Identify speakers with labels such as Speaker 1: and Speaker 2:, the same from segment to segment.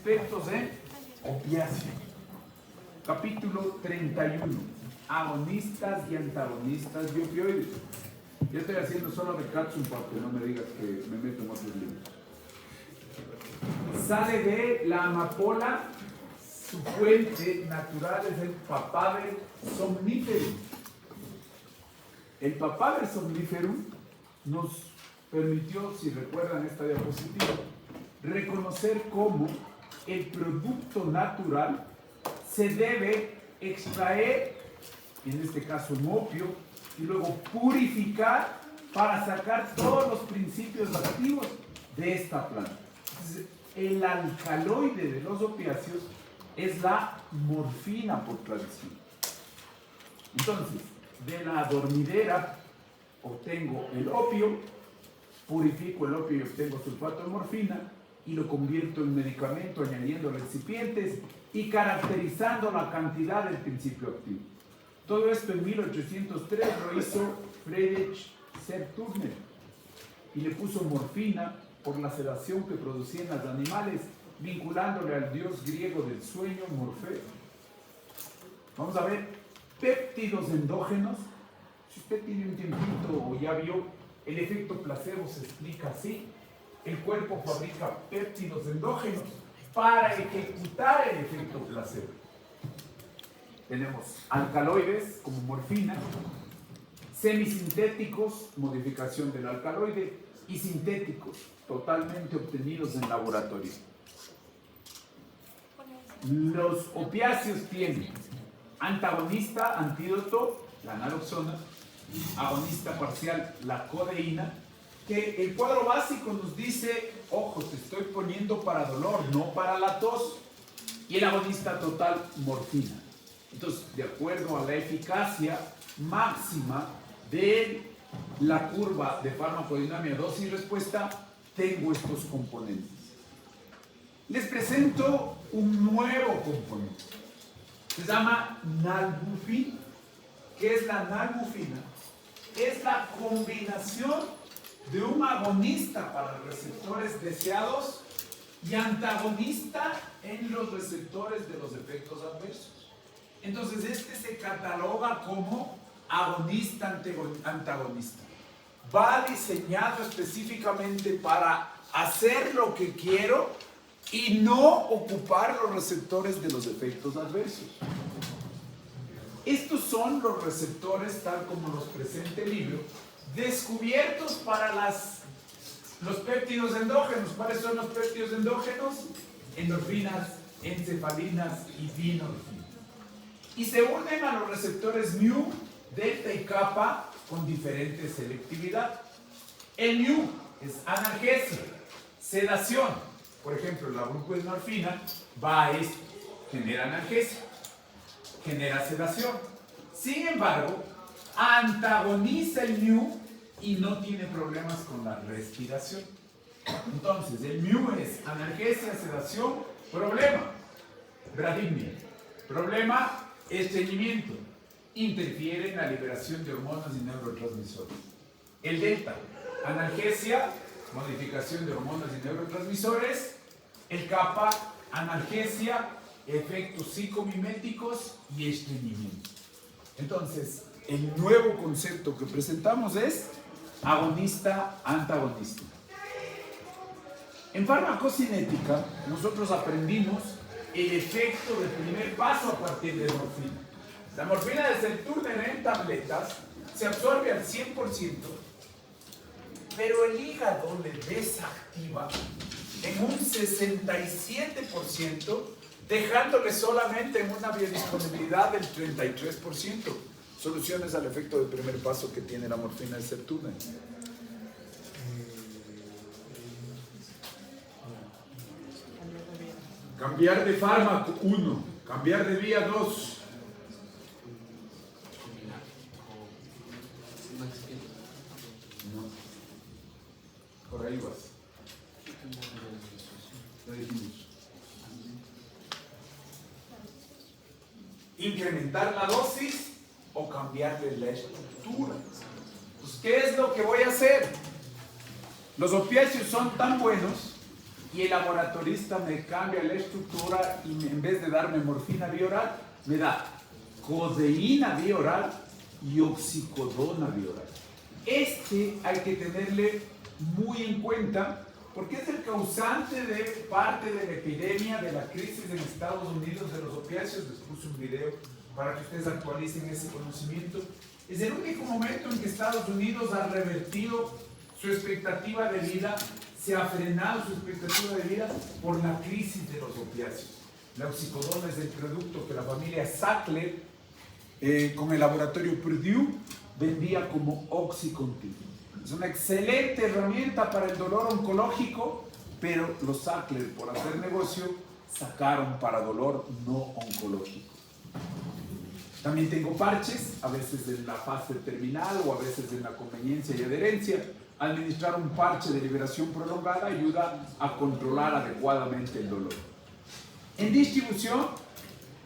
Speaker 1: expertos en opiáceos. Capítulo 31. Agonistas y antagonistas de opioides. Yo estoy haciendo solo de Katsum para que no me digas que me meto en otros libros. Sale de la amapola, su fuente natural es el Papaver somniferum. El Papaver somniferum nos permitió, si recuerdan esta diapositiva, reconocer cómo el producto natural se debe extraer, en este caso un opio, y luego purificar para sacar todos los principios activos de esta planta. Entonces, el alcaloide de los opiáceos es la morfina por tradición. Entonces, de la dormidera obtengo el opio, purifico el opio y obtengo sulfato de morfina y lo convierto en medicamento añadiendo recipientes y caracterizando la cantidad del principio activo. Todo esto en 1803 lo hizo Friedrich Serturner y le puso morfina por la sedación que producían los animales, vinculándole al dios griego del sueño, Morfeo. Vamos a ver péptidos endógenos. Si usted tiene un tiempito o ya vio, el efecto placebo se explica así. El cuerpo fabrica péptidos endógenos para ejecutar el efecto placebo. Tenemos alcaloides como morfina, semisintéticos, modificación del alcaloide, y sintéticos, totalmente obtenidos en laboratorio. Los opiáceos tienen antagonista, antídoto, la naloxona, agonista parcial, la codeína, que el cuadro básico nos dice, ojo, te estoy poniendo para dolor, no para la tos, y el agonista total, morfina. Entonces, de acuerdo a la eficacia máxima de la curva de farmacodinámica dosis y respuesta, tengo estos componentes. Les presento un nuevo componente. Se llama nalbufina. ¿Qué es la nalbufina? Es la combinación de un agonista para receptores deseados y antagonista en los receptores de los efectos adversos. Entonces, este se cataloga como agonista antagonista. Va diseñado específicamente para hacer lo que quiero y no ocupar los receptores de los efectos adversos. Estos son los receptores, tal como los presenta el libro, descubiertos para los péptidos endógenos. ¿Cuáles son los péptidos endógenos? Endorfinas, encefalinas y dinorfinas. Y se unen a los receptores mu, delta y kappa con diferente selectividad. El mu es analgesia, sedación. Por ejemplo, la buprenorfina va a esto, genera analgesia, genera sedación. Sin embargo, antagoniza el mu y no tiene problemas con la respiración. Entonces, el mu es analgesia, sedación, problema, bradimia. Problema, estreñimiento. Interfiere en la liberación de hormonas y neurotransmisores. El delta, analgesia, modificación de hormonas y neurotransmisores. El kappa, analgesia, efectos psicomiméticos y estreñimiento. Entonces, el nuevo concepto que presentamos es agonista-antagonista. En farmacocinética, nosotros aprendimos el efecto del primer paso a partir de morfina. La morfina de Serturner en tabletas se absorbe al 100%, pero el hígado le desactiva en un 67%, dejándole solamente en una biodisponibilidad del 33%. Soluciones al efecto del primer paso que tiene la morfina de Serturner. Cambiar de fármaco, 1. Cambiar de vía, 2. No. Por ahí vas. Lo dijimos. Incrementar la dosis o cambiarle la estructura. Pues, ¿qué es lo que voy a hacer? Los opiáceos son tan buenos y el laboratorista me cambia la estructura y en vez de darme morfina bioral, me da codeína bioral y oxicodona bioral. Este hay que tenerle muy en cuenta porque es el causante de parte de la epidemia de la crisis en Estados Unidos de los opiáceos. Les puse un video para que ustedes actualicen ese conocimiento. Es el único momento en que Estados Unidos ha revertido su expectativa de vida, se ha frenado su expectativa de vida por la crisis de los opiáceos. La oxicodona es el producto que la familia Sackler con el laboratorio Purdue vendía como Oxycontin. Es una excelente herramienta para el dolor oncológico, pero los Sackler, por hacer negocio, sacaron para dolor no oncológico. También tengo parches, a veces en la fase terminal o a veces en la conveniencia y adherencia. Administrar un parche de liberación prolongada ayuda a controlar adecuadamente el dolor. En distribución,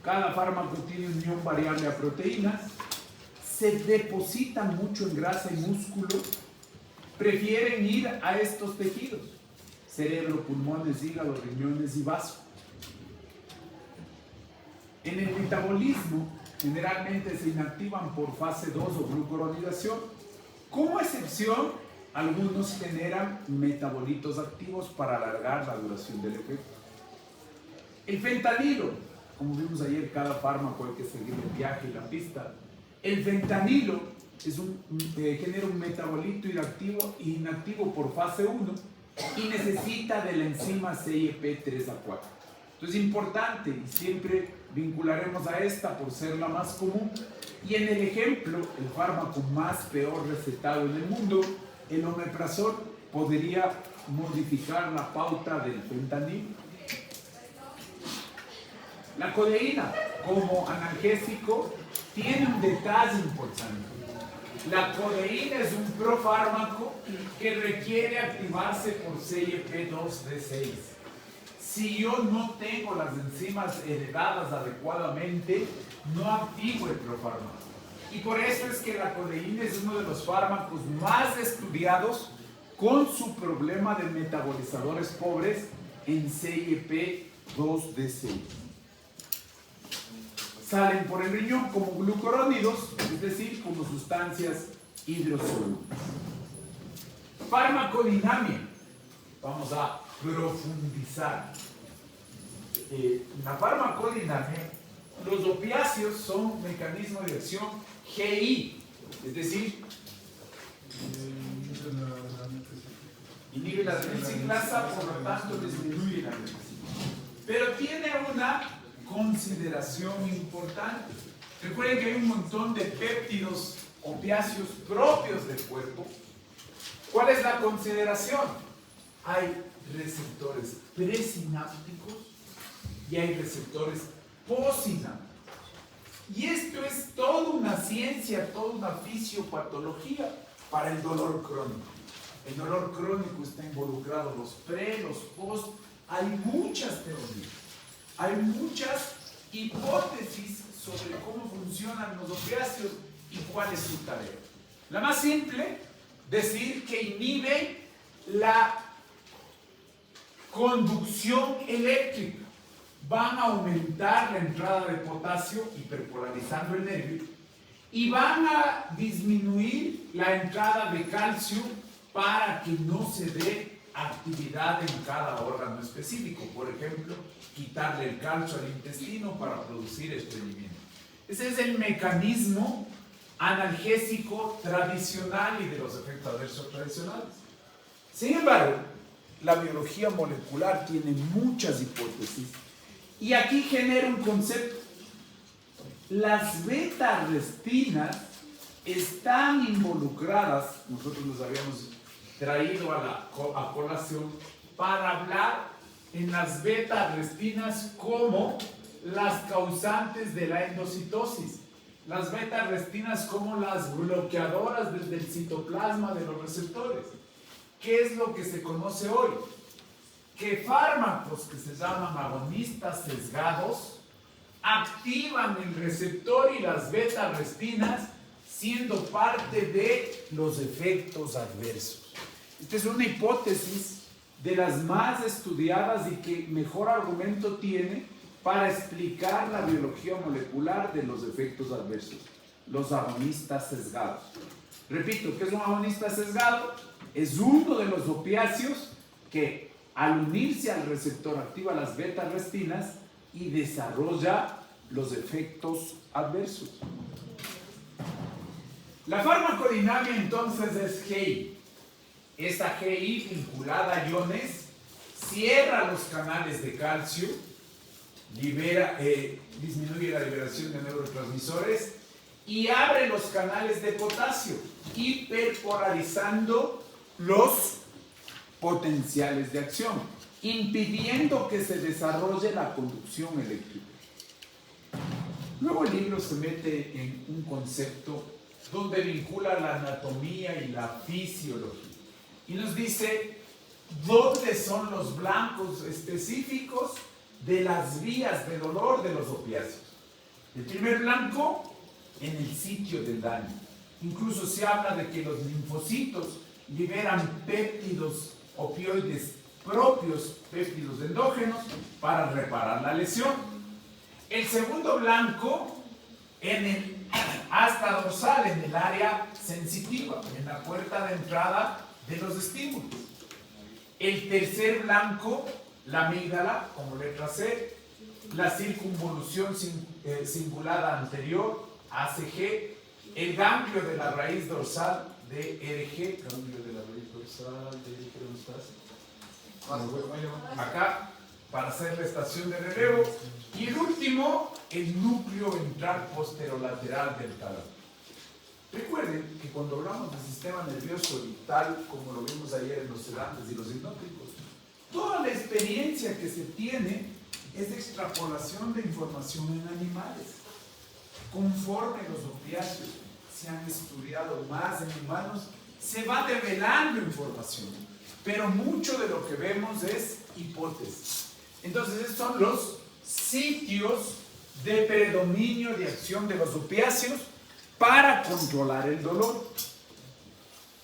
Speaker 1: cada fármaco tiene unión variable a proteínas, se depositan mucho en grasa y músculo, prefieren ir a estos tejidos: cerebro, pulmones, hígado, riñones y vaso. En el metabolismo, generalmente se inactivan por fase 2 o glucuronidación. Como excepción, algunos generan metabolitos activos para alargar la duración del efecto. El fentanilo, como vimos ayer, cada fármaco hay que seguir el viaje y la pista. El fentanilo genera un metabolito inactivo por fase 1 y necesita de la enzima CYP3A4. Entonces es importante y siempre vincularemos a esta por ser la más común. Y en el ejemplo, el fármaco más peor recetado en el mundo, el omeprazol, podría modificar la pauta del fentanilo. La codeína, como analgésico, tiene un detalle importante. La codeína es un profármaco que requiere activarse por CYP2D6. Si yo no tengo las enzimas heredadas adecuadamente, no activo el profármaco. Y por eso es que la codeína es uno de los fármacos más estudiados con su problema de metabolizadores pobres en CYP2D6. Salen por el riñón como glucurónidos, es decir, como sustancias hidrosolubles. Farmacodinamia. Vamos a profundizar. En la farmacodinamia, los opiáceos son mecanismos de acción GI, es decir, inhibe la transciclasa, por lo tanto disminuye la transciclasa. Pero tiene una consideración importante. Recuerden que hay un montón de péptidos opiáceos propios del cuerpo. ¿Cuál es la consideración? Hay receptores presinápticos y hay receptores postsinápticos. Y esto es toda una ciencia, toda una fisiopatología para el dolor crónico. El dolor crónico está involucrado los pre, los post. Hay muchas teorías, hay muchas hipótesis sobre cómo funcionan los opiáceos y cuál es su tarea. La más simple, decir que inhibe la conducción eléctrica. Van a aumentar la entrada de potasio, hiperpolarizando el nervio, y van a disminuir la entrada de calcio para que no se dé actividad en cada órgano específico. Por ejemplo, quitarle el calcio al intestino para producir estreñimiento. Ese es el mecanismo analgésico tradicional y de los efectos adversos tradicionales. Sin embargo, la biología molecular tiene muchas hipótesis y aquí genera un concepto. Las beta-arrespinas están involucradas, nosotros los habíamos traído a colación para hablar en las beta-arrespinas como las causantes de la endocitosis, las beta-arrespinas como las bloqueadoras desde el citoplasma de los receptores. ¿Qué es lo que se conoce hoy? Que fármacos que se llaman agonistas sesgados activan el receptor y las beta-arrespinas, siendo parte de los efectos adversos. Esta es una hipótesis de las más estudiadas y que mejor argumento tiene para explicar la biología molecular de los efectos adversos, los agonistas sesgados. Repito, ¿qué es un agonista sesgado? Es uno de los opiáceos que al unirse al receptor activa las beta-arrestinas y desarrolla los efectos adversos. La farmacodinámica entonces es GI. Esta GI vinculada a iones cierra los canales de calcio, disminuye la liberación de neurotransmisores y abre los canales de potasio, hiperpolarizando los potenciales de acción, impidiendo que se desarrolle la conducción eléctrica. Luego el libro se mete en un concepto donde vincula la anatomía y la fisiología y nos dice dónde son los blancos específicos de las vías de dolor de los opiáceos. El primer blanco en el sitio del daño. Incluso se habla de que los linfocitos liberan péptidos opioides propios, péptidos endógenos, para reparar la lesión. El segundo blanco en el asta dorsal, en el área sensitiva, en la puerta de entrada de los estímulos. El tercer blanco, la amígdala, como letra C, la circunvolución cingulada anterior, ACG, el ganglio de la raíz dorsal, DRG, ganglio de la raíz dorsal, DRG, ¿dónde estás? Acá, para hacer la estación de relevo. Y el último, el núcleo ventral posterolateral del tálamo. Recuerden que cuando hablamos del sistema nervioso y tal como lo vimos ayer en los sedantes y los hipnóticos, toda la experiencia que se tiene es de extrapolación de información en animales. Conforme los opiáceos se han estudiado más en humanos, se va develando información, pero mucho de lo que vemos es hipótesis. Entonces, estos son los sitios de predominio de acción de los opiáceos para controlar el dolor.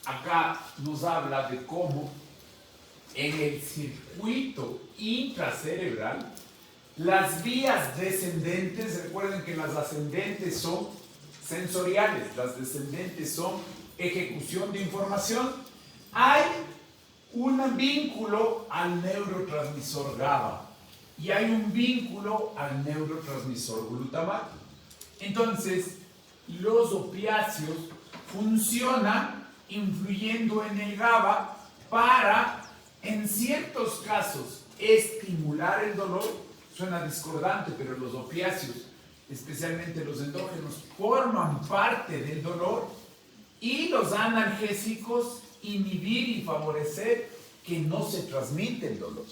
Speaker 1: Acá nos habla de cómo en el circuito intracerebral las vías descendentes, recuerden que las ascendentes son sensoriales, las descendentes son ejecución de información, hay un vínculo al neurotransmisor GABA y hay un vínculo al neurotransmisor glutamato. Entonces, los opiáceos funcionan influyendo en el GABA para, en ciertos casos, estimular el dolor. Suena discordante, pero los opiáceos, especialmente los endógenos, forman parte del dolor, y los analgésicos inhibir y favorecer que no se transmite el dolor.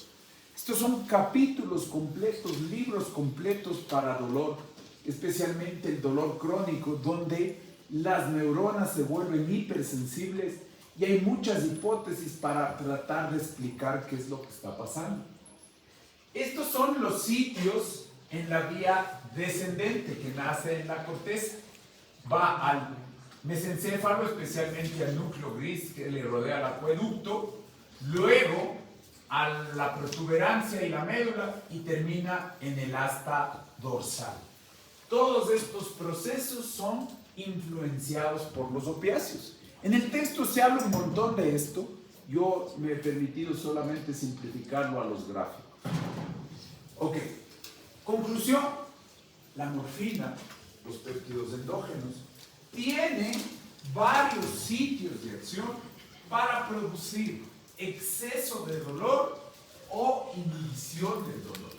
Speaker 1: Estos son capítulos completos, libros completos para dolor, especialmente el dolor crónico, donde las neuronas se vuelven hipersensibles y hay muchas hipótesis para tratar de explicar qué es lo que está pasando. Estos son los sitios en la vía descendente que nace en la corteza. Va al mesencéfalo, especialmente al núcleo gris que le rodea el acueducto, luego a la protuberancia y la médula y termina en el asta dorsal. Todos estos procesos son influenciados por los opiáceos. En el texto se habla un montón de esto. Yo me he permitido solamente simplificarlo a los gráficos. Ok, conclusión, la morfina, los péptidos endógenos, tiene varios sitios de acción para producir exceso de dolor o inhibición del dolor.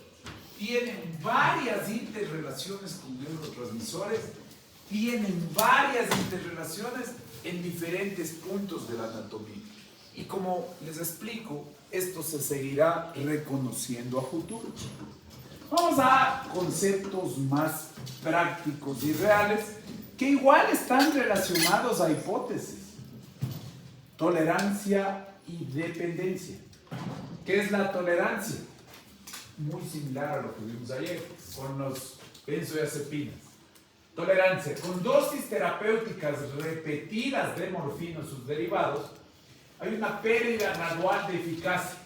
Speaker 1: Tienen varias interrelaciones con neurotransmisores, tienen varias interrelaciones en diferentes puntos de la anatomía. Y como les explico, esto se seguirá reconociendo a futuro. Vamos a conceptos más prácticos y reales que igual están relacionados a hipótesis. Tolerancia y dependencia. ¿Qué es la tolerancia? Muy similar a lo que vimos ayer con los benzodiazepinas. Tolerancia. Con dosis terapéuticas repetidas de morfina o sus derivados, hay una pérdida gradual de eficacia.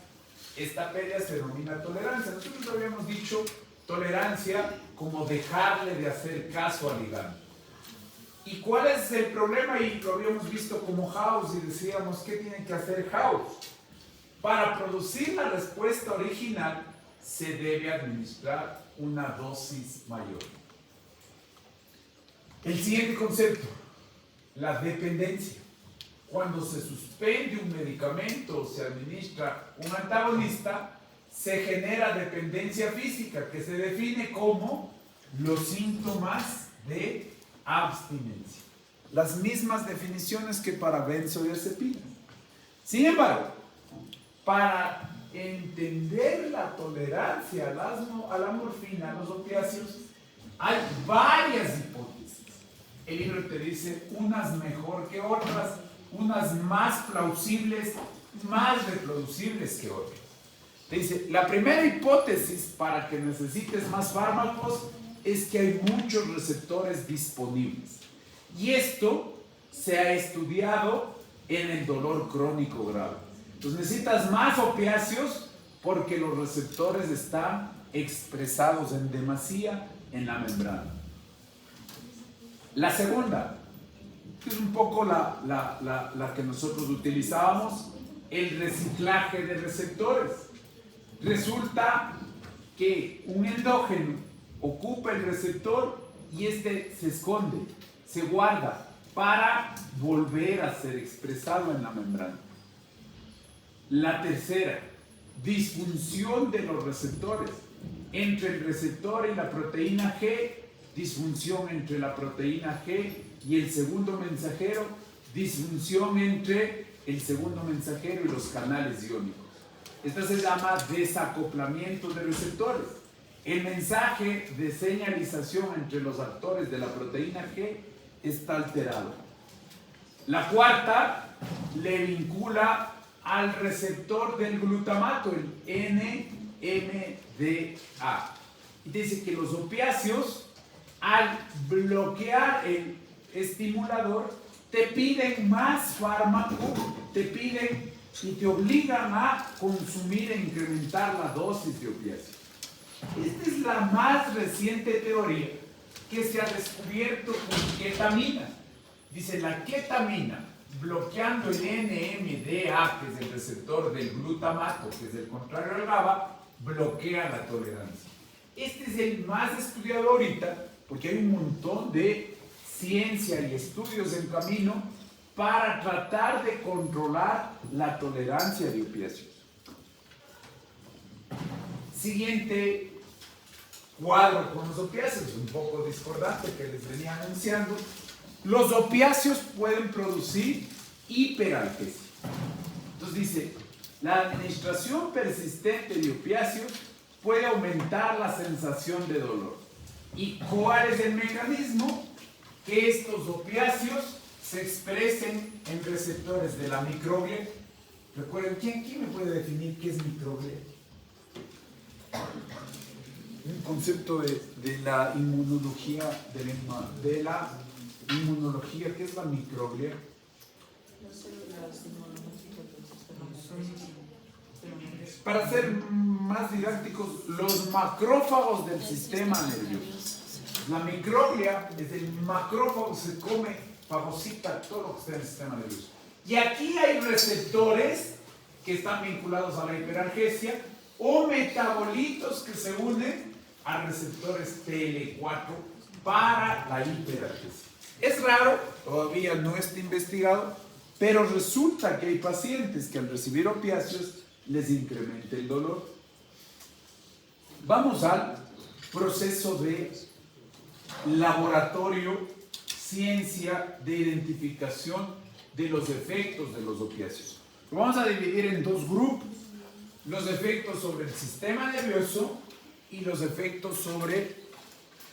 Speaker 1: esta pérdida se denomina tolerancia. Nosotros habíamos dicho tolerancia como dejarle de hacer caso al ligando. ¿Y cuál es el problema? Y lo habíamos visto como House y decíamos, ¿qué tiene que hacer House? Para producir la respuesta original se debe administrar una dosis mayor. El siguiente concepto, la dependencia. Cuando se suspende un medicamento o se administra un antagonista, se genera dependencia física, que se define como los síntomas de abstinencia. Las mismas definiciones que para benzodiazepinas. Sin embargo, para entender la tolerancia a la morfina, a los opiáceos, hay varias hipótesis. El libro te dice unas mejor que otras, unas más plausibles, más reproducibles que otras. Te dice, la primera hipótesis para que necesites más fármacos es que hay muchos receptores disponibles. Y esto se ha estudiado en el dolor crónico grave. Entonces necesitas más opiáceos porque los receptores están expresados en demasía en la membrana. La segunda, que es un poco la que nosotros utilizábamos, el reciclaje de receptores. Resulta que un endógeno ocupa el receptor y este se esconde, se guarda para volver a ser expresado en la membrana. La tercera, disfunción de los receptores. Entre el receptor y la proteína G, disfunción entre la proteína G y el segundo mensajero, disfunción entre el segundo mensajero y los canales iónicos. Esto se llama desacoplamiento de receptores. El mensaje de señalización entre los actores de la proteína G está alterado. La cuarta le vincula al receptor del glutamato, el NMDA. Y dice que los opiáceos, al bloquear el estimulador, te piden más fármaco, te piden y te obligan a consumir e incrementar la dosis de opiáceos. Esta es la más reciente teoría que se ha descubierto con ketamina. Dice, la ketamina, bloqueando el NMDA, que es el receptor del glutamato, que es el contrario al GABA, bloquea la tolerancia. Este es el más estudiado ahorita, porque hay un montón de ciencia y estudios en camino para tratar de controlar la tolerancia de opiáceos. Siguiente cuadro con los opiáceos, un poco discordante que les venía anunciando. Los opiáceos pueden producir hiperalgesia. Entonces dice, la administración persistente de opiáceos puede aumentar la sensación de dolor. ¿Y cuál es el mecanismo? Que estos opiáceos se expresen en receptores de la microglia. Recuerden, ¿quién me puede definir qué es microglia? Un concepto de la inmunología, de la inmunología, ¿qué es la microglia?
Speaker 2: Las células inmunológicas del sistema nervioso.
Speaker 1: Para ser más didácticos, los macrófagos del sistema nervioso. La microglia es el macrófago, se come, fagocita todo lo que está en el sistema nervioso. Y aquí hay receptores que están vinculados a la hiperalgesia o metabolitos que se unen a receptores TL4 para la hiperalgesia. Es raro, todavía no está investigado, pero resulta que hay pacientes que al recibir opiáceos les incrementa el dolor. Vamos al proceso de laboratorio, ciencia de identificación de los efectos de los opiáceos. Lo vamos a dividir en dos grupos: los efectos sobre el sistema nervioso y los efectos sobre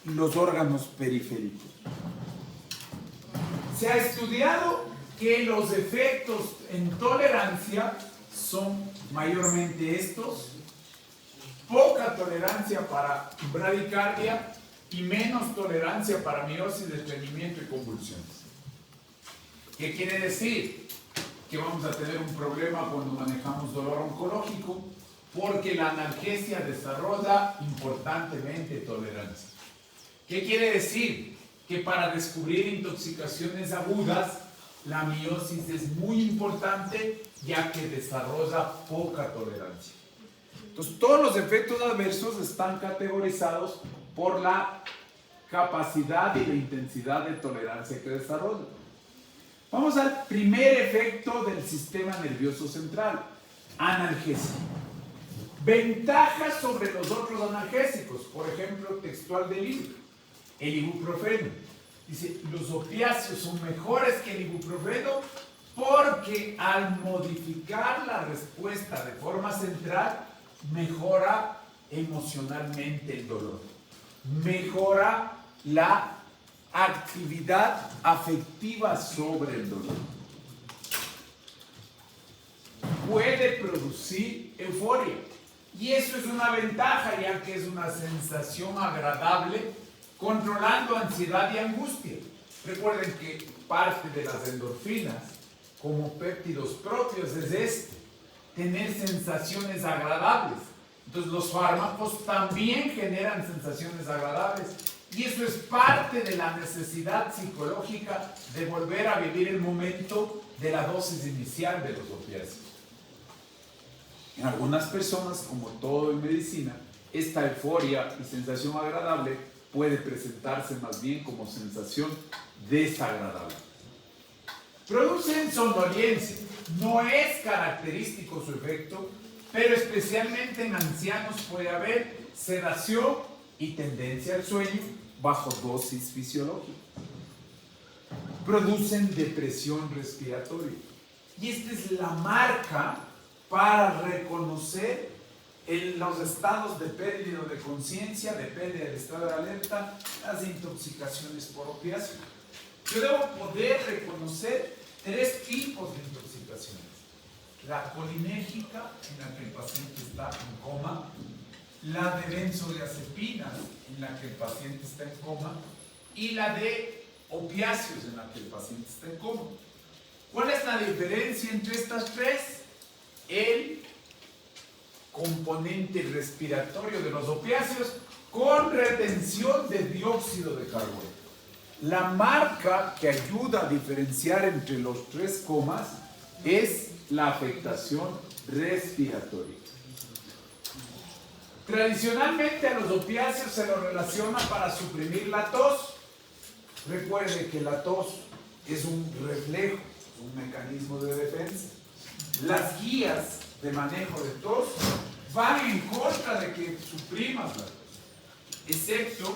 Speaker 1: los órganos periféricos. Se ha estudiado que los efectos en tolerancia son mayormente estos: poca tolerancia para bradicardia y menos tolerancia para miosis, estreñimiento y convulsiones. ¿Qué quiere decir? Que vamos a tener un problema cuando manejamos dolor oncológico, porque la analgesia desarrolla importantemente tolerancia. ¿Qué quiere decir? Que para descubrir intoxicaciones agudas, la miosis es muy importante, ya que desarrolla poca tolerancia. Entonces, todos los efectos adversos están categorizados por la capacidad y la intensidad de tolerancia que desarrolla. Vamos al primer efecto del sistema nervioso central, analgesia. Ventajas sobre los otros analgésicos, por ejemplo, textual del libro, el ibuprofeno. Dice, los opiáceos son mejores que el ibuprofeno porque al modificar la respuesta de forma central, mejora emocionalmente el dolor, mejora la actividad afectiva sobre el dolor. Puede producir euforia. Y eso es una ventaja, ya que es una sensación agradable, controlando ansiedad y angustia. Recuerden que parte de las endorfinas, como péptidos propios, es tener sensaciones agradables. Entonces los fármacos también generan sensaciones agradables. Y eso es parte de la necesidad psicológica de volver a vivir el momento de la dosis inicial de los opiáceos. En algunas personas, como todo en medicina, esta euforia y sensación agradable puede presentarse más bien como sensación desagradable. Producen somnolencia. No es característico su efecto, pero especialmente en ancianos puede haber sedación y tendencia al sueño bajo dosis fisiológica. Producen depresión respiratoria. Y esta es la marca para reconocer en los estados de pérdida de conciencia, de pérdida del estado de alerta, las intoxicaciones por opiáceos. Yo debo poder reconocer 3 tipos de intoxicaciones. La colinérgica, en la que el paciente está en coma, la de benzodiazepinas, en la que el paciente está en coma, y la de opiáceos, en la que el paciente está en coma. ¿Cuál es la diferencia entre estas 3? El componente respiratorio de los opiáceos con retención de dióxido de carbono. La marca que ayuda a diferenciar entre los 3 comas es la afectación respiratoria. Tradicionalmente a los opiáceos se los relaciona para suprimir la tos. Recuerde que la tos es un reflejo, un mecanismo de defensa. Las guías de manejo de tos van en contra de que suprimas la tos, excepto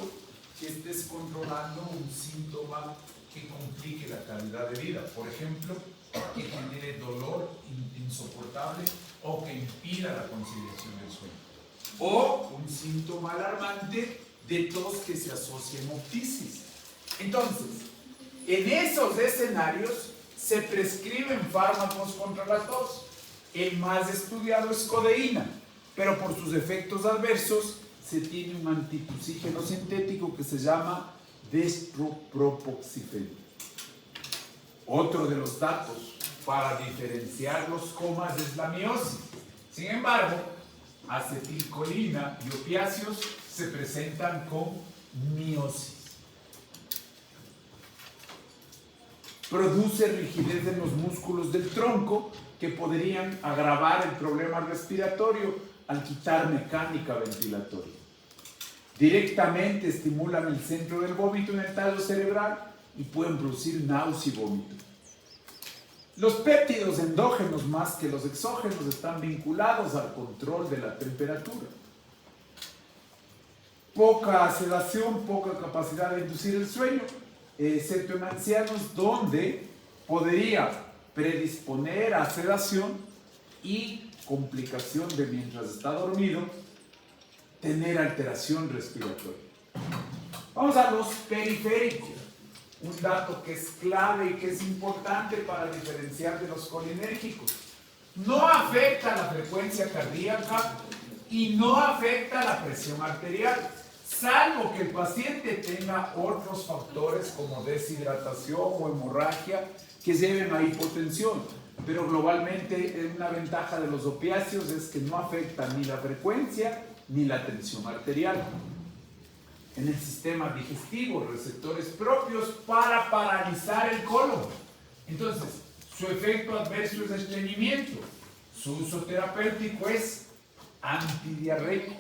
Speaker 1: que estés controlando un síntoma que complique la calidad de vida. Por ejemplo, que genere dolor insoportable o que impida la conciliación del sueño. O un síntoma alarmante de tos que se asocia a hemoptisis. Entonces, en esos escenarios se prescriben fármacos contra la tos. El más estudiado es codeína, pero por sus efectos adversos se tiene un antitusígeno sintético que se llama despropoxifeno. Otro de los datos para diferenciar los comas es la miosis. Sin embargo, acetilcolina y opiáceos se presentan con miosis. Produce rigidez en los músculos del tronco que podrían agravar el problema respiratorio al quitar mecánica ventilatoria. Directamente estimulan el centro del vómito en el tallo cerebral y pueden producir náusea y vómito. Los péptidos endógenos más que los exógenos están vinculados al control de la temperatura. Poca sedación, poca capacidad de inducir el sueño, excepto en ancianos, donde podría predisponer a sedación y complicación de mientras está dormido, tener alteración respiratoria. Vamos a los periféricos. Un dato que es clave y que es importante para diferenciar de los colinérgicos. No afecta la frecuencia cardíaca y no afecta la presión arterial, salvo que el paciente tenga otros factores como deshidratación o hemorragia que lleven a hipotensión. pero globalmente una ventaja de los opiáceos es que no afectan ni la frecuencia ni la tensión arterial. En el sistema digestivo, receptores propios para paralizar el colon. Entonces, su efecto adverso es estreñimiento. Su uso terapéutico es antidiarreico.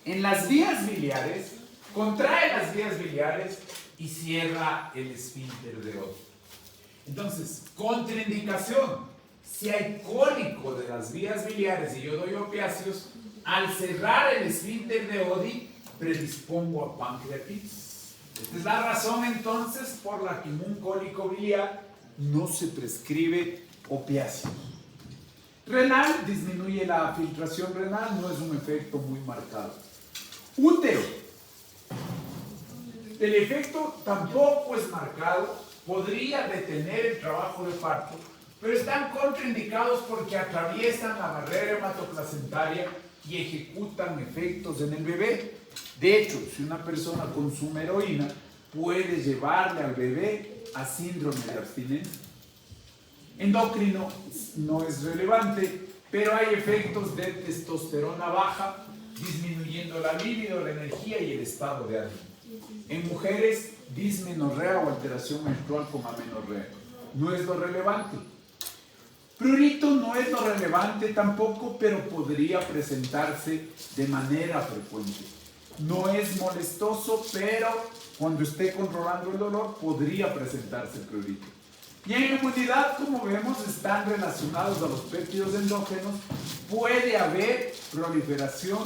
Speaker 1: En las vías biliares, contrae las vías biliares y cierra el esfínter de Oddi. Entonces, contraindicación. Si hay cólico de las vías biliares y yo doy opiáceos, al cerrar el esfínter de Oddi, predispongo a pancreatitis. Esta es la razón entonces por la que en un cólico biliar no se prescribe opiáceos. Renal, disminuye la filtración renal, no es un efecto muy marcado. Útero. El efecto tampoco es marcado, podría detener el trabajo de parto, pero están contraindicados porque atraviesan la barrera hematoplacentaria y ejecutan efectos en el bebé. De hecho, si una persona consume heroína, puede llevarle al bebé a síndrome de abstinencia. Endocrino no es relevante, pero hay efectos de testosterona baja, disminuyendo la libido, la energía y el estado de ánimo. En mujeres, dismenorrea o alteración menstrual con amenorrea. No es lo relevante. Prurito no es lo relevante tampoco, pero podría presentarse de manera frecuente. No es molestoso, pero cuando esté controlando el dolor podría presentarse el prurito. Y en inmunidad, como vemos, están relacionados a los péptidos endógenos. Puede haber proliferación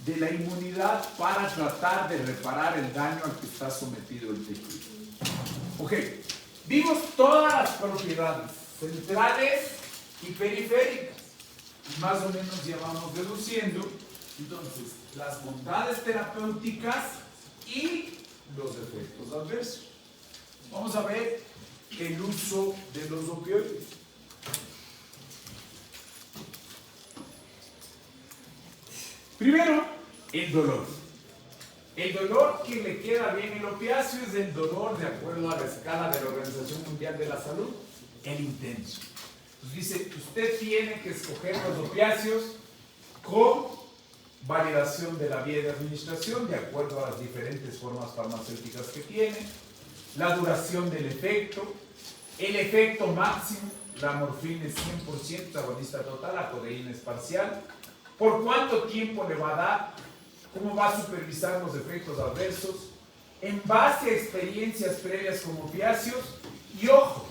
Speaker 1: de la inmunidad para tratar de reparar el daño al que está sometido el tejido. Ok, vimos todas las propiedades centrales y periféricas. Más o menos ya vamos deduciendo, entonces, las bondades terapéuticas y los efectos adversos. Vamos a ver el uso de los opioides. Primero, el dolor. El dolor que le queda bien el opiáceo es el dolor, de acuerdo a la escala de la Organización Mundial de la Salud, el intenso. Entonces dice, usted tiene que escoger los opiáceos con validación de la vía de administración, de acuerdo a las diferentes formas farmacéuticas que tiene, la duración del efecto, el efecto máximo, la morfina es 100% agonista total, la codeína es parcial, por cuánto tiempo le va a dar, cómo va a supervisar los efectos adversos, en base a experiencias previas con opiáceos, y ojo,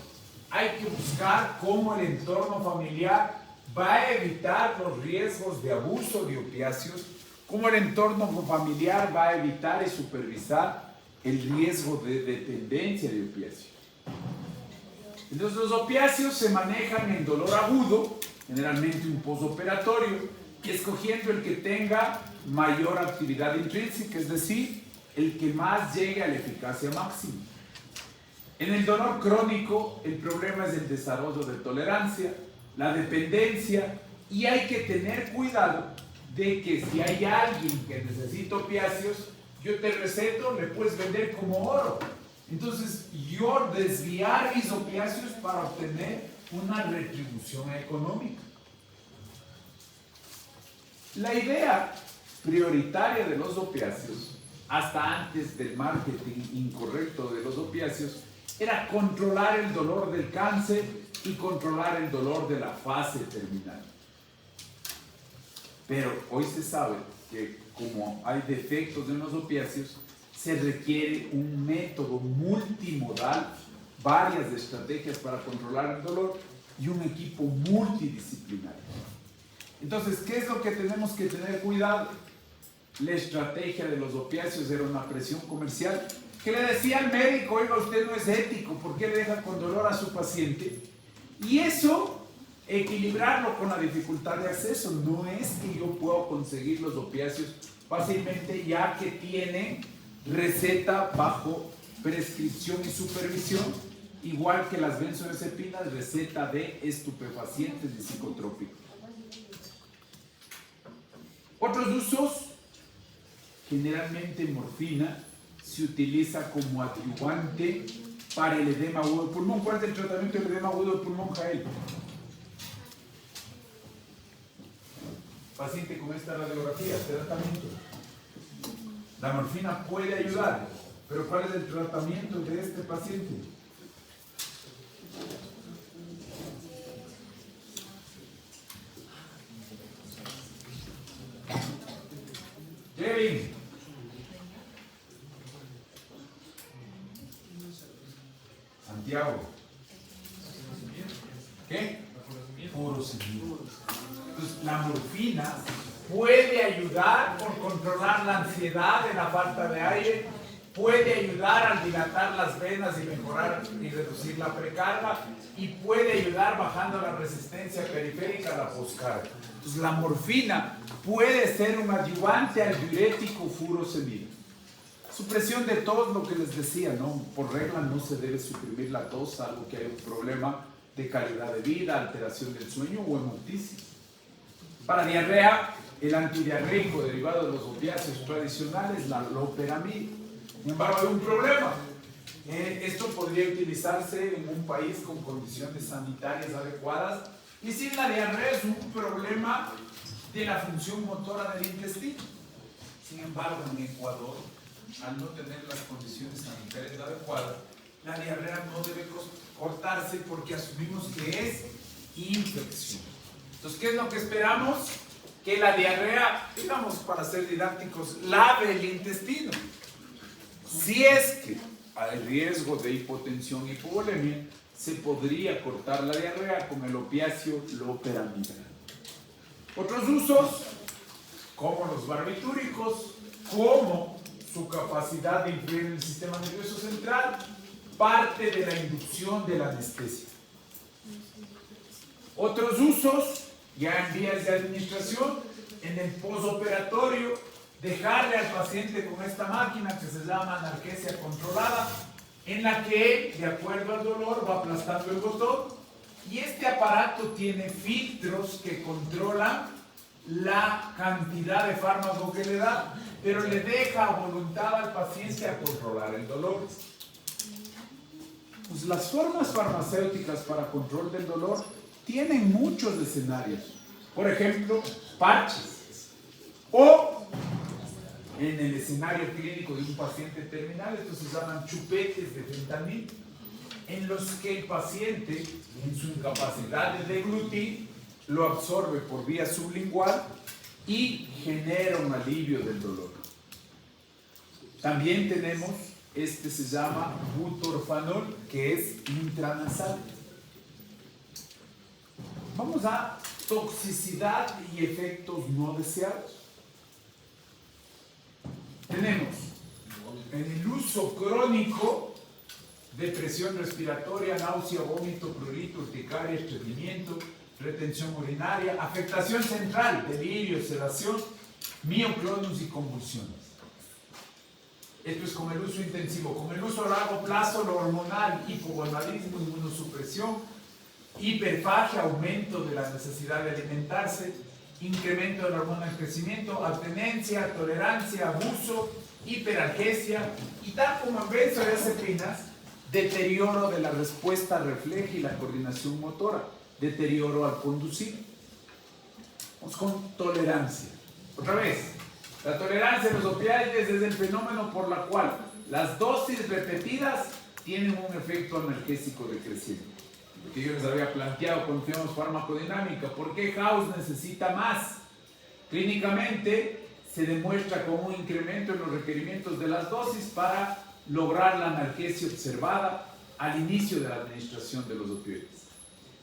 Speaker 1: hay que buscar cómo el entorno familiar va a evitar los riesgos de abuso de opiáceos, cómo el entorno familiar va a evitar y supervisar el riesgo de dependencia de opiáceos. Entonces los opiáceos se manejan en dolor agudo, generalmente un postoperatorio, y escogiendo el que tenga mayor actividad intrínseca, es decir, el que más llegue a la eficacia máxima. En el dolor crónico, el problema es el desarrollo de tolerancia, la dependencia, y hay que tener cuidado de que si hay alguien que necesita opiáceos, yo te receto, le puedes vender como oro. Entonces, yo desviar mis opiáceos para obtener una retribución económica. La idea prioritaria de los opiáceos, hasta antes del marketing incorrecto de los opiáceos, era controlar el dolor del cáncer y controlar el dolor de la fase terminal. Pero hoy se sabe que como hay defectos en los opiáceos, se requiere un método multimodal, varias estrategias para controlar el dolor y un equipo multidisciplinario. Entonces, ¿qué es lo que tenemos que tener cuidado? La estrategia de los opiáceos era una presión comercial que le decía al médico, oiga, usted no es ético, ¿por qué le deja con dolor a su paciente? Y eso, equilibrarlo con la dificultad de acceso. No es que yo pueda conseguir los opiáceos fácilmente, ya que tienen receta bajo prescripción y supervisión, igual que las benzodiazepinas, receta de estupefacientes y psicotrópicos. Otros usos, generalmente morfina se utiliza como adyuvante para el edema agudo del pulmón. ¿Cuál es el tratamiento del edema agudo del pulmón, Jael? Paciente con esta radiografía, tratamiento. La morfina puede ayudar, pero ¿cuál es el tratamiento de este paciente? Kevin. Santiago. ¿Qué? Furosemida. Entonces, la morfina puede ayudar por controlar la ansiedad de la falta de aire, puede ayudar al dilatar las venas y mejorar y reducir la precarga, y puede ayudar bajando la resistencia periférica a la poscarga. Entonces, la morfina puede ser un ayudante al diurético furosemida. Supresión de tos, lo que les decía, ¿no? Por regla no se debe suprimir la tos, salvo que haya un problema de calidad de vida, alteración del sueño o hematemesis. Para diarrea, el antidiarreico derivado de los opiáceos tradicionales, la loperamida. Sin embargo, hay un problema. Esto podría utilizarse en un país con condiciones sanitarias adecuadas, y si la diarrea es un problema de la función motora del intestino. Sin embargo, en Ecuador, al no tener las condiciones sanitarias adecuadas, la diarrea no debe cortarse porque asumimos que es infección. Entonces, ¿qué es lo que esperamos? Que la diarrea, digamos, para ser didácticos, lave el intestino. Si es que hay riesgo de hipotensión y hipovolemia, se podría cortar la diarrea con el opiáceo loperamida. Otros usos, como los barbitúricos, como su capacidad de influir en el sistema nervioso central, parte de la inducción de la anestesia. Otros usos, ya en vías de administración, en el posoperatorio, dejarle al paciente con esta máquina que se llama analgesia controlada, en la que él, de acuerdo al dolor, va aplastando el botón, y este aparato tiene filtros que controlan la cantidad de fármaco que le da, pero le deja a voluntad al paciente a controlar el dolor. Pues las formas farmacéuticas para control del dolor tienen muchos escenarios. Por ejemplo, parches. O en el escenario clínico de un paciente terminal, estos se llaman chupetes de fentanil, en los que el paciente, en su incapacidad de deglutir, lo absorbe por vía sublingual y genera un alivio del dolor. También tenemos, este se llama butorfanol, que es intranasal. Vamos a toxicidad y efectos no deseados. Tenemos en el uso crónico depresión respiratoria, náusea, vómito, prurito, urticaria, estreñimiento, retención urinaria, afectación central, delirio, sedación, mioclonus y convulsiones. Esto es con el uso intensivo. Con el uso a largo plazo, lo hormonal, hipogonadismo, inmunosupresión, hiperfagia, aumento de la necesidad de alimentarse, incremento de la hormona del crecimiento, abstenencia, tolerancia, abuso, hiperalgesia, y tal como en benzodiazepinas, deterioro de la respuesta refleja y la coordinación motora, deterioro al conducir. Vamos con tolerancia. Otra vez, la tolerancia a los opiáceos es el fenómeno por la cual las dosis repetidas tienen un efecto analgésico decreciente. Lo que yo les había planteado cuando teníamos farmacodinámica, ¿por qué House necesita más? Clínicamente se demuestra con un incremento en los requerimientos de las dosis para lograr la analgesia observada al inicio de la administración de los opioides.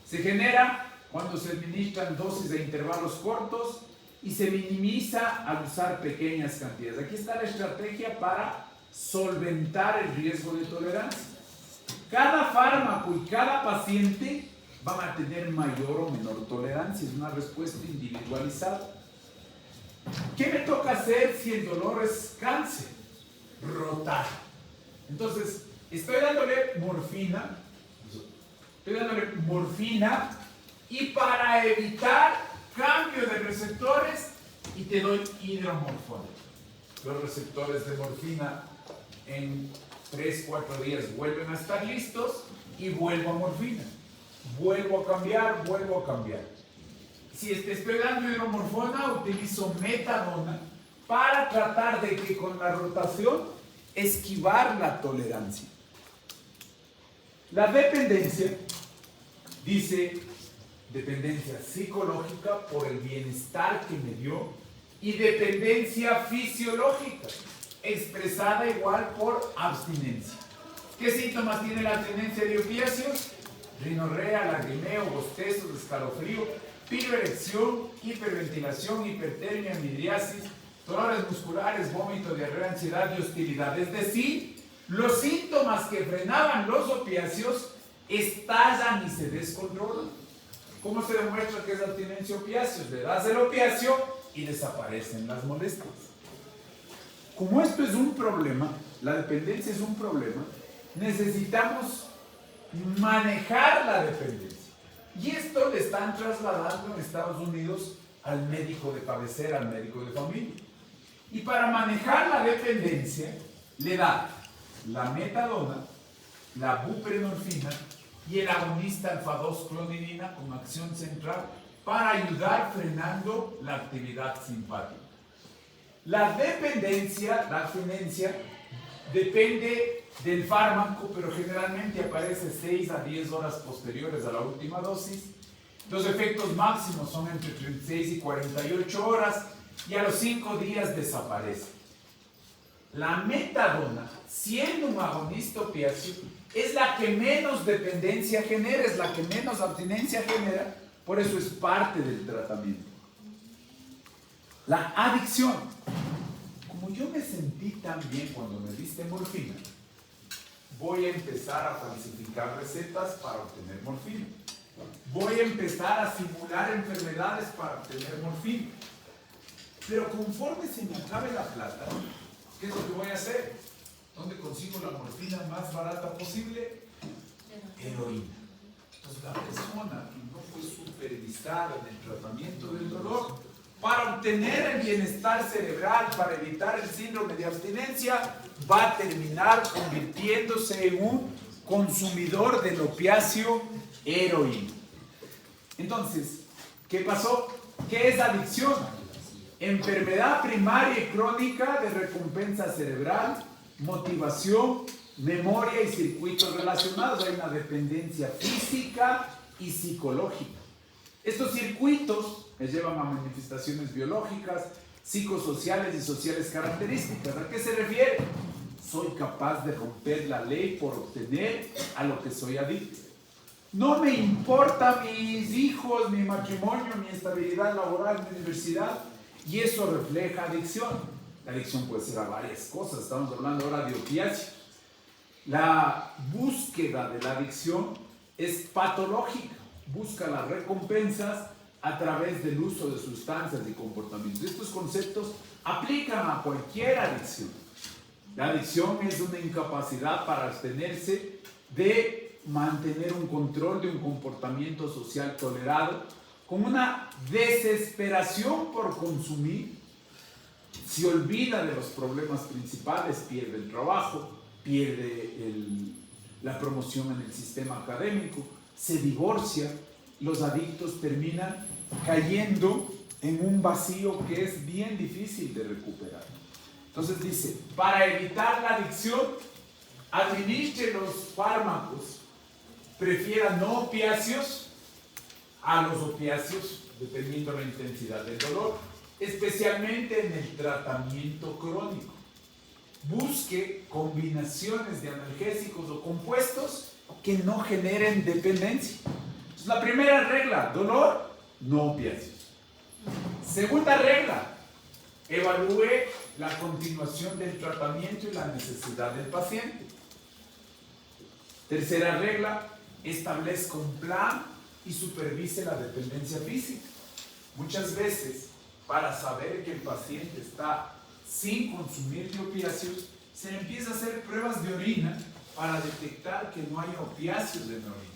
Speaker 1: Se genera cuando se administran dosis de intervalos cortos y se minimiza al usar pequeñas cantidades. Aquí está la estrategia para solventar el riesgo de tolerancia. Cada fármaco y cada paciente van a tener mayor o menor tolerancia, es una respuesta individualizada. ¿Qué me toca hacer si el dolor es cáncer? Rotar. Entonces, estoy dándole morfina, y para evitar cambio de receptores, y te doy hidromorfona. Los receptores de morfina en 3, 4 días vuelven a estar listos y vuelvo a morfina. Vuelvo a cambiar, vuelvo a cambiar. Si estoy dando hidromorfona, utilizo metadona para tratar de que con la rotación esquivar la tolerancia. La dependencia, dice, dependencia psicológica por el bienestar que me dio y dependencia fisiológica, expresada igual por abstinencia. ¿Qué síntomas tiene la abstinencia de opiáceos? Rinorrea, lagrimeo, bostezos, escalofrío, piroerección, hiperventilación, hipertermia, midriasis, dolores musculares, vómito, diarrea, ansiedad y hostilidad. Es decir, los síntomas que frenaban los opiáceos estallan y se descontrolan. ¿Cómo se demuestra que es abstinencia a opiáceos? Le das el opiáceo y desaparecen las molestias. Como esto es un problema, la dependencia es un problema, necesitamos manejar la dependencia. Y esto le están trasladando en Estados Unidos al médico de cabecera, al médico de familia. Y para manejar la dependencia, le da la metadona, la buprenorfina y el agonista alfa-2-clonidina con acción central para ayudar frenando la actividad simpática. La dependencia, la abstinencia, depende del fármaco, pero generalmente aparece 6 a 10 horas posteriores a la última dosis. Los efectos máximos son entre 36 y 48 horas y a los 5 días desaparece. La metadona, siendo un agonista opiáceo, es la que menos dependencia genera, es la que menos abstinencia genera, por eso es parte del tratamiento. La adicción. Como yo me sentí tan bien cuando me diste morfina, voy a empezar a falsificar recetas para obtener morfina. Voy a empezar a simular enfermedades para obtener morfina. Pero conforme se me acabe la plata, ¿qué es lo que voy a hacer? ¿Dónde consigo la morfina más barata posible? Heroína. Entonces la persona que no fue supervisada en el tratamiento del dolor, para obtener el bienestar cerebral, para evitar el síndrome de abstinencia, va a terminar convirtiéndose en un consumidor del opiáceo heroína. Entonces, ¿qué pasó? ¿Qué es adicción? Enfermedad primaria y crónica de recompensa cerebral, motivación, memoria y circuitos relacionados. Hay una dependencia física y psicológica. Estos circuitos me llevan a manifestaciones biológicas, psicosociales y sociales características. ¿A qué se refiere? Soy capaz de romper la ley por obtener a lo que soy adicto. No me importa mis hijos, mi matrimonio, mi estabilidad laboral, mi universidad, y eso refleja adicción. La adicción puede ser a varias cosas, estamos hablando ahora de opiáceos. La búsqueda de la adicción es patológica, busca las recompensas a través del uso de sustancias y comportamientos. Estos conceptos aplican a cualquier adicción. La adicción es una incapacidad para abstenerse de mantener un control de un comportamiento social tolerado, con una desesperación por consumir. Se olvida de los problemas principales, pierde el trabajo, pierde la promoción en el sistema académico, se divorcia. Los adictos terminan cayendo en un vacío que es bien difícil de recuperar. Entonces dice, para evitar la adicción, administre los fármacos, prefiera no opiáceos a los opiáceos, dependiendo de la intensidad del dolor, especialmente en el tratamiento crónico. Busque combinaciones de analgésicos o compuestos que no generen dependencia. Entonces, la primera regla, dolor, no opiáceos. Segunda regla, evalúe la continuación del tratamiento y la necesidad del paciente. Tercera regla, establezca un plan y supervise la dependencia física. Muchas veces, para saber que el paciente está sin consumir de opiáceos, se le empieza a hacer pruebas de orina para detectar que no hay opiáceos en la orina.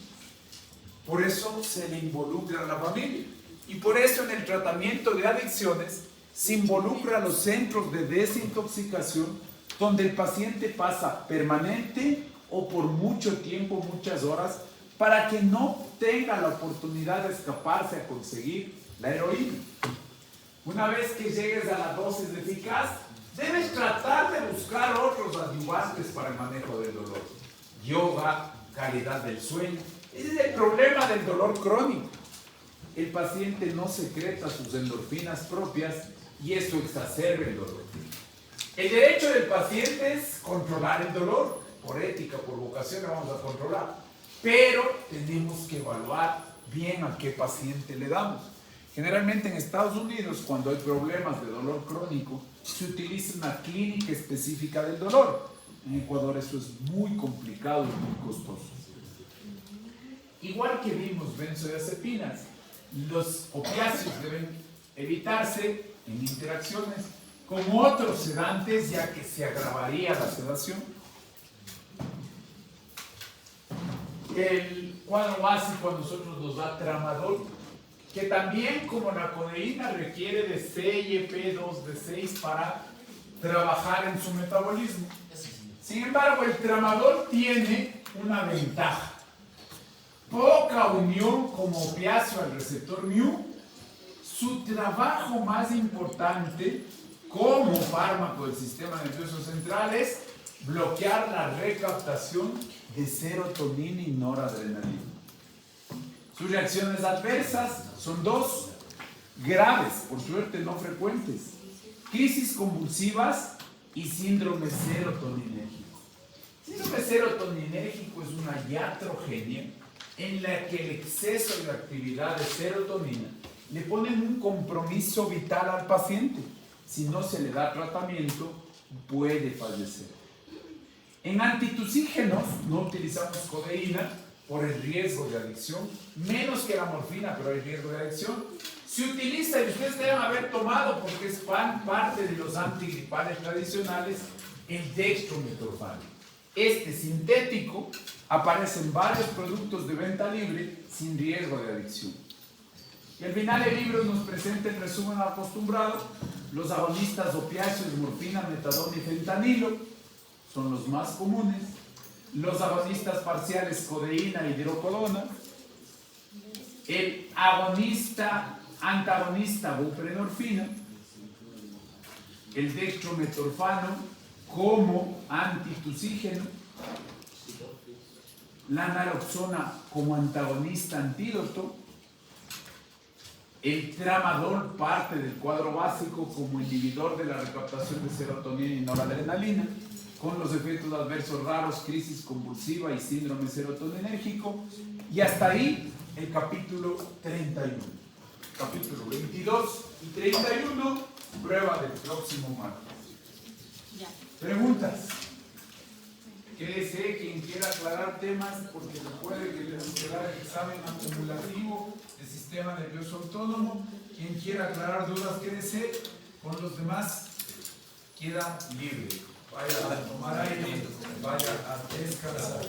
Speaker 1: Por eso se le involucra a la familia. Y por eso en el tratamiento de adicciones se involucra a los centros de desintoxicación donde el paciente pasa permanente o por mucho tiempo, muchas horas, para que no tenga la oportunidad de escaparse a conseguir la heroína. Una vez que llegues a la dosis eficaz, debes tratar de buscar otros ayudantes para el manejo del dolor. Yoga, calidad del sueño. Ese es el problema del dolor crónico. El paciente no secreta sus endorfinas propias y eso exacerba el dolor. El derecho del paciente es controlar el dolor. Por ética, por vocación lo vamos a controlar. Pero tenemos que evaluar bien a qué paciente le damos. Generalmente en Estados Unidos, cuando hay problemas de dolor crónico, se utiliza una clínica específica del dolor. En Ecuador eso es muy complicado y muy costoso. Igual que vimos benzodiazepinas, los opiáceos deben evitarse en interacciones con otros sedantes, ya que se agravaría la sedación. El cuadro básico a nosotros nos da tramadol, que también como la codeína requiere de CYP2D6 para trabajar en su metabolismo. Sin embargo, el tramadol tiene una ventaja. Poca unión como opiáceo al receptor mu. Su trabajo más importante como fármaco del sistema nervioso central es bloquear la recaptación de serotonina y noradrenalina. Sus reacciones adversas son dos, graves, por suerte no frecuentes: crisis convulsivas y síndrome serotoninérgico. Síndrome serotoninérgico es una iatrogenia en la que el exceso de actividad de serotonina le ponen un compromiso vital al paciente. Si no se le da tratamiento, puede fallecer. En antitusígenos no utilizamos codeína por el riesgo de adicción, menos que la morfina, pero hay riesgo de adicción. Se utiliza, y ustedes deben haber tomado, porque es parte de los antigripales tradicionales, el dextrometorfano. Este sintético aparece en varios productos de venta libre sin riesgo de adicción. Y al final el libro nos presenta el resumen acostumbrado. Los agonistas opiáceos, morfina, metadona y fentanilo son los más comunes. Los agonistas parciales, codeína y hidrocodona. El antagonista buprenorfina. El dextrometorfano como antitusígeno. La naloxona como antagonista antídoto. El tramadol, parte del cuadro básico, como inhibidor de la recaptación de serotonina y noradrenalina, con los efectos adversos raros, crisis convulsiva y síndrome serotoninérgico. Y hasta ahí el capítulo 31. Capítulo 22 y 31, prueba del próximo martes. Preguntas. Quédese quien quiera aclarar temas, porque recuerde que les quedará el examen acumulativo del sistema nervioso autónomo. Quien quiera aclarar dudas, quédese. Con los demás queda libre. Vaya a tomar aire, vaya a descansar.